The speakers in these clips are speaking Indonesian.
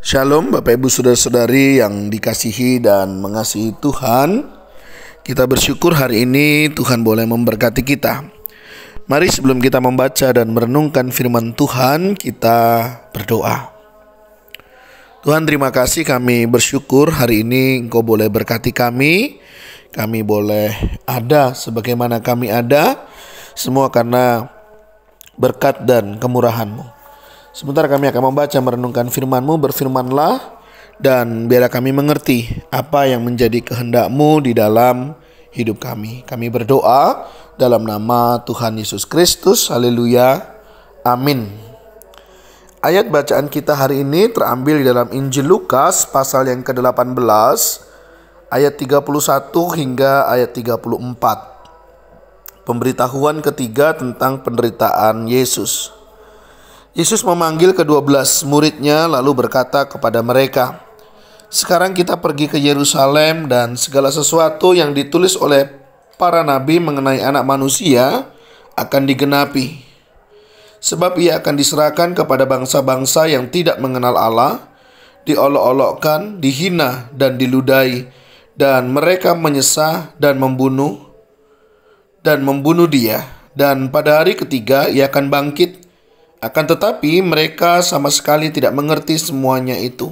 Shalom Bapak Ibu Saudara-saudari yang dikasihi dan mengasihi Tuhan. Kita bersyukur hari ini Tuhan boleh memberkati kita. Mari sebelum kita membaca dan merenungkan firman Tuhan, kita berdoa. Tuhan, terima kasih, kami bersyukur hari ini Engkau boleh berkati kami. Kami boleh ada sebagaimana kami ada, semua karena berkat dan kemurahan-Mu. Sebentar kami akan membaca merenungkan firman-Mu. Berfirmanlah dan biarlah kami mengerti apa yang menjadi kehendak-Mu di dalam hidup kami. Kami berdoa dalam nama Tuhan Yesus Kristus. Haleluya. Amin. Ayat bacaan kita hari ini terambil di dalam Injil Lukas pasal yang ke-18 ayat 31 hingga ayat 34. Pemberitahuan ketiga tentang penderitaan Yesus. Yesus memanggil ke-12 muridnya lalu berkata kepada mereka, "Sekarang kita pergi ke Yerusalem dan segala sesuatu yang ditulis oleh para nabi mengenai anak manusia akan digenapi. Sebab ia akan diserahkan kepada bangsa-bangsa yang tidak mengenal Allah, diolok-olokkan, dihina dan diludahi, dan mereka menyesah dan membunuh dia. Dan pada hari ketiga ia akan bangkit. Akan tetapi mereka sama sekali tidak mengerti semuanya itu.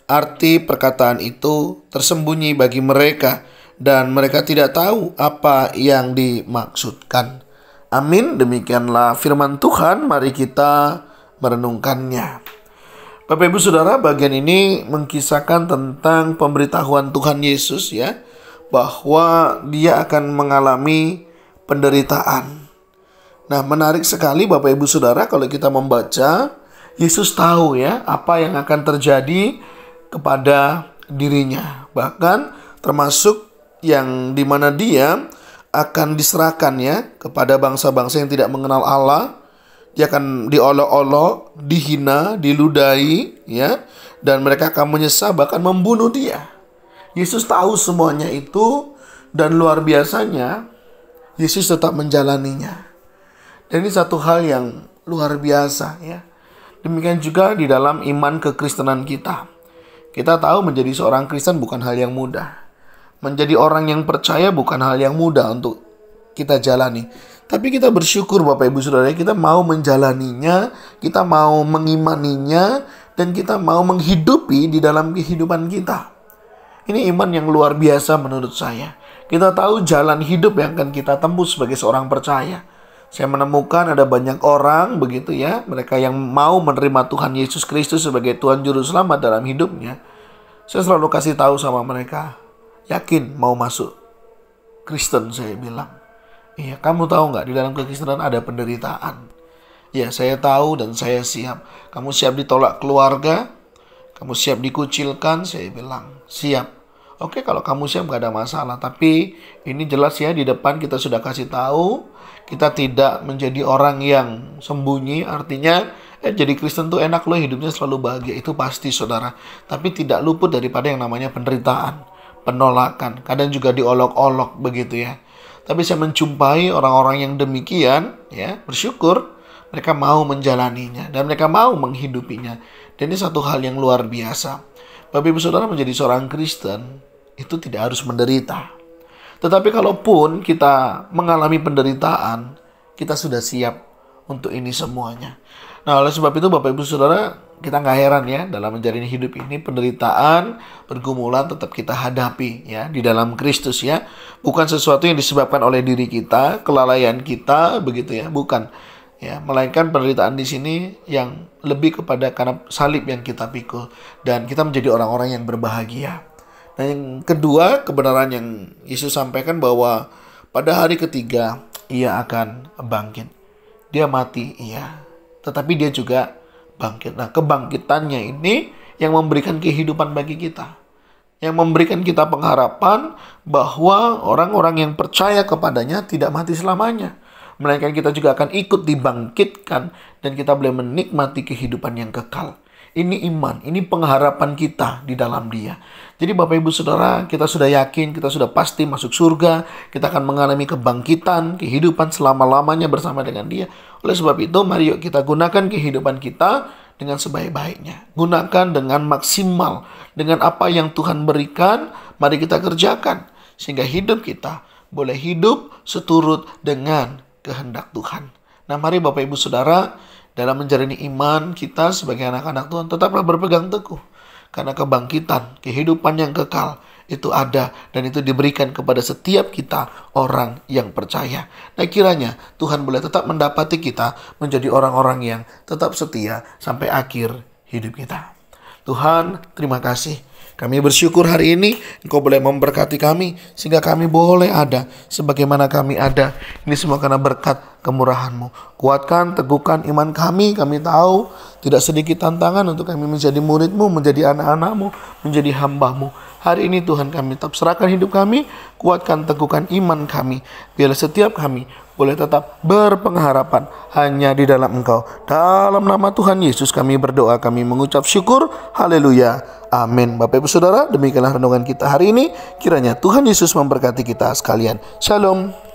Arti perkataan itu tersembunyi bagi mereka dan mereka tidak tahu apa yang dimaksudkan." Amin. Demikianlah firman Tuhan. Mari kita merenungkannya. Bapak Ibu Saudara, bagian ini mengkisahkan tentang pemberitahuan Tuhan Yesus ya, bahwa dia akan mengalami penderitaan. Nah, menarik sekali Bapak Ibu Saudara kalau kita membaca, Yesus tahu ya apa yang akan terjadi kepada dirinya. Bahkan termasuk yang dimana dia akan diserahkan ya kepada bangsa-bangsa yang tidak mengenal Allah. Dia akan diolok-olok, dihina, diludahi ya, dan mereka akan menyesal bahkan membunuh dia. Yesus tahu semuanya itu dan luar biasanya Yesus tetap menjalaninya. Dan ini satu hal yang luar biasa ya. Demikian juga di dalam iman kekristenan kita. Kita tahu menjadi seorang Kristen bukan hal yang mudah. Menjadi orang yang percaya bukan hal yang mudah untuk kita jalani. Tapi kita bersyukur Bapak Ibu Saudara, kita mau menjalaninya, kita mau mengimaninya, dan kita mau menghidupi di dalam kehidupan kita. Ini iman yang luar biasa menurut saya. Kita tahu jalan hidup yang akan kita tempuh sebagai seorang percaya. Saya menemukan ada banyak orang begitu ya, mereka yang mau menerima Tuhan Yesus Kristus sebagai Tuhan Juru Selamat dalam hidupnya. Saya selalu kasih tahu sama mereka, yakin mau masuk Kristen, saya bilang. Iya, kamu tahu nggak di dalam kekristenan ada penderitaan? Ya, saya tahu dan saya siap. Kamu siap ditolak keluarga? Kamu siap dikucilkan? Saya bilang, siap. Oke, kalau kamu siap gak ada masalah. Tapi ini jelas ya, di depan kita sudah kasih tahu, kita tidak menjadi orang yang sembunyi. Artinya jadi Kristen tuh enak loh, hidupnya selalu bahagia. Itu pasti saudara. Tapi tidak luput daripada yang namanya penderitaan, penolakan, kadang juga diolok-olok begitu ya. Tapi saya menjumpai orang-orang yang demikian ya, bersyukur mereka mau menjalaninya dan mereka mau menghidupinya. Dan ini satu hal yang luar biasa. Bapak Ibu Saudara, menjadi seorang Kristen itu tidak harus menderita. Tetapi kalaupun kita mengalami penderitaan, kita sudah siap untuk ini semuanya. Nah, oleh sebab itu Bapak Ibu Saudara, kita nggak heran ya dalam menjalani hidup ini, penderitaan, pergumulan tetap kita hadapi ya di dalam Kristus ya. Bukan sesuatu yang disebabkan oleh diri kita, kelalaian kita begitu ya, bukan. Ya, melainkan penderitaan di sini yang lebih kepada karena salib yang kita pikul dan kita menjadi orang-orang yang berbahagia. Dan yang kedua, kebenaran yang Yesus sampaikan bahwa pada hari ketiga ia akan bangkit. Dia mati, iya, tetapi dia juga bangkit. Nah, kebangkitannya ini yang memberikan kehidupan bagi kita, yang memberikan kita pengharapan bahwa orang-orang yang percaya kepadanya tidak mati selamanya, melainkan kita juga akan ikut dibangkitkan dan kita boleh menikmati kehidupan yang kekal. Ini iman, ini pengharapan kita di dalam Dia. Jadi Bapak Ibu Saudara, kita sudah yakin, kita sudah pasti masuk surga, kita akan mengalami kebangkitan, kehidupan selama-lamanya bersama dengan Dia. Oleh sebab itu, mari yuk kita gunakan kehidupan kita dengan sebaik-baiknya. Gunakan dengan maksimal. Dengan apa yang Tuhan berikan, mari kita kerjakan. Sehingga hidup kita boleh hidup seturut dengan kehendak Tuhan. Nah, mari Bapak Ibu Saudara, dalam menjalani iman kita sebagai anak-anak Tuhan, tetaplah berpegang teguh. Karena kebangkitan, kehidupan yang kekal, itu ada dan itu diberikan kepada setiap kita orang yang percaya. Nah, kiranya Tuhan boleh tetap mendapati kita menjadi orang-orang yang tetap setia sampai akhir hidup kita. Tuhan, terima kasih. Kami bersyukur hari ini Engkau boleh memberkati kami sehingga kami boleh ada sebagaimana kami ada. Ini semua karena berkat kemurahan-Mu. Kuatkan, teguhkan iman kami. Kami tahu tidak sedikit tantangan untuk kami menjadi murid-Mu, menjadi anak-anak-Mu, menjadi hamba-Mu. Hari ini Tuhan, kami tetap serahkan hidup kami, kuatkan, teguhkan iman kami. Biarlah setiap kami boleh tetap berpengharapan hanya di dalam Engkau. Dalam nama Tuhan Yesus kami berdoa, kami mengucap syukur. Haleluya. Amin. Bapak Ibu Saudara, demikianlah renungan kita hari ini. Kiranya Tuhan Yesus memberkati kita sekalian. Shalom.